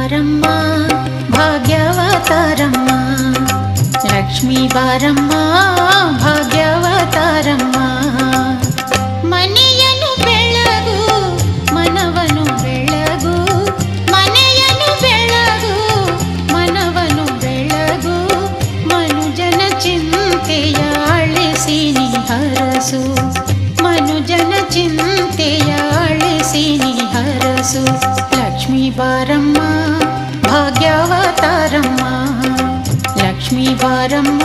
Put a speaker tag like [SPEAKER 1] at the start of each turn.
[SPEAKER 1] ಬಾರಮ್ಮ ಭಾಗ್ಯವತಾರಮ್ಮ, ಲಕ್ಷ್ಮೀ ಬಾರಮ್ಮ ಭಾಗ್ಯವತಾರಮ್ಮ. ಮನೆಯನ್ನು ಬೆಳಗು ಮನವನು ಬೆಳಗು, ಮನೆಯನ್ನು ಬೆಳಗು ಮನವನು ಬೆಳಗು, ಮನುಜನ ಚಿಂತೆಯ ಅಳಿಸಿ ನೀ ಹರಸು, ಮನುಜನ ಚಿಂತೆಯ ಅಳಿಸಿ ನೀ ಹರಸು. ಲಕ್ಷ್ಮೀ ಬಾರಮ್ಮ ಭಾಗ್ಯವತಾರಮ್ಮ, ಲಕ್ಷ್ಮೀ ಬಾರಮ್ಮ